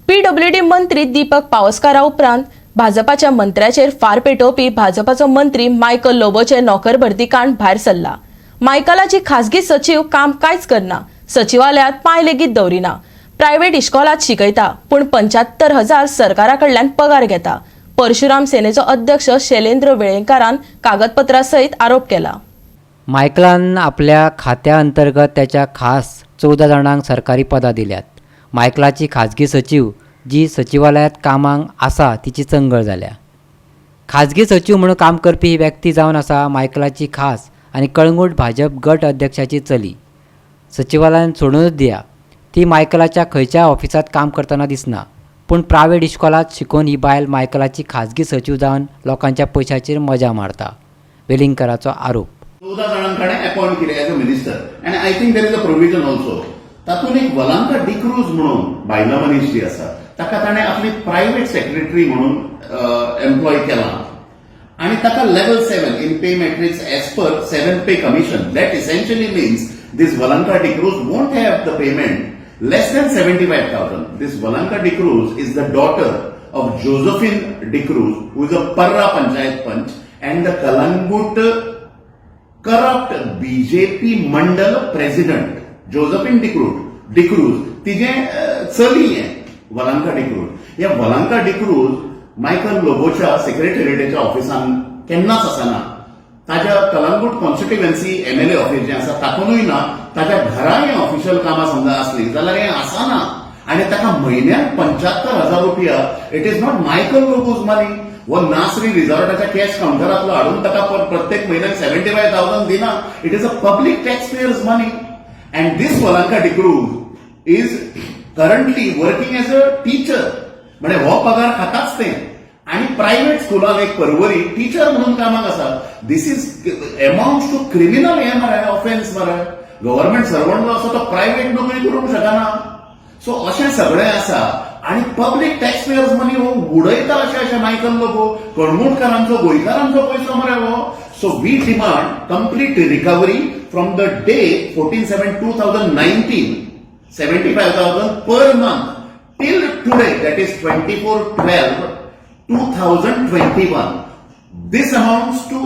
PWD मंत्री दीपक पावसकारा उपरांत भाजपाच्या मंत्र्याचेर फार पेटोवपी भाजपाचो मंत्री मायकल लोबोचे नोकर भरती कांड भायर सरला। मायकलाची खासगी सचिव काम कांयच करना, सचिवालयात पांय लेगीत दवरिना, प्रायव्हेट इश्कॉलात शिकयता पूण 75,000 सरकारा कडल्यान पगार घेता। परशुराम सेनेचो अध्यक्ष शैलेंद्र वेळेंकारान कागदपत्रा सयत आरोप केला। मायकलान आपल्या खात्या अंतर्गत त्याच्या खास 14 जाणांक सरकारी पदां दिल्यात। मायकलाची खाजगी सचिव जी सचिवालयात कामांक आसा तिची चंगळ जाल्या। खाजगी सचिव म्हणून काम करपी ही व्यक्ती जावन आसा मायकलाची खास आनी कळंगूट भाजप गट अध्यक्षाची चली। सचिवालयान सोडूनच दिया, ती मायकलाच्या खंयच्या ऑफिसात काम करतना दिसना, पूण प्रायव्हेट इश्कॉलात शिकून ही बायल मायकलाची खाजगी सचिव जावन लोकांच्या पयशांचेर मजा मारता, वेलिंगकराचो आरोप। 14 जाणांकडे अपॉइंट केले as a minister and I think there is a provision also. तातूंत एक वलांका डिक्रूज म्हणून बायला मनीस जी आसा ताका ताणें आपली प्रायव्हेट सेक्रेटरी म्हणून एम्प्लॉय केला आणि ताका level 7 in pay matrix as per 7 pay commission. That essentially means this Valanka D'Cruz won't have the payment less than 75,000. This Valanka D'Cruz is the daughter of Josephine D'Cruz who is a Parra panchayat panch and the Calangute corrupt BJP mandal president Josephine D'Cruz तिजे चली आहे वलांका डिक्रूज। ह्या वलांका D'Cruz Michael लोबोच्या सेक्रेटरिएटाच्या ऑफिसान केन्नाच आसना। ताज्या Calangute constituency MLA office जें आसा तातूंतूय ना, ताज्या घरा हें ऑफिशियल कामां समजा आसली जाल्यार हें आसना आनी ताका म्हयन्याक 75,000 रुपया इट इज नॉट मायकल लोबोज मनी, वो नासरी रिसॉर्टाच्या कॅश काउंटरांतलो हाडून ताका प्रत्येक म्हयन्याक 75,000 दिना। It is a public tax payers money and this Valanka D'Cruz is currently working as a teacher, म्हणजे हो पगार खाताच ते आणि प्रायव्हेट स्कुलान एक परवरी टीचर म्हणून कामाक आसा। दिस इज अमाउंट्स टू क्रिमिनल हे मरे ऑफेन्स मरे। गव्हर्नमेंट सर्वंट असो तो प्रायव्हेट नोकरी करूंक शकना। सो अशें सगळें आसा आणि पब्लीक टॅक्स पेयर्स मनी हो उडयता अशें मायकल लोबो, कळंगूटकारांचो गोंयकारांचो पयसो मरे हो। So we demand complete recovery from the day 14/7/2019, 75,000 per month till today, that is 24/12/2021. This amounts to,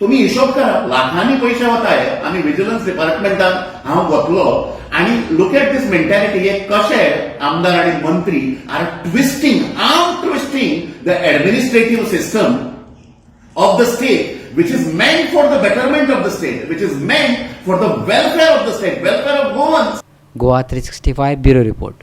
तुम्ही हिशोब करा, लाखांनी पैसे वताय। आम्ही विजिलन्स डिपार्टमेंटान हांव वतलो आणि लुक एट दिस मेंटॅलिटी, हे कशे आमदार आणि मंत्री are twisting the administrative system of the state which is meant for the betterment of the state, which is meant for the welfare of the state, welfare of Goans. Goa 365 bureau report.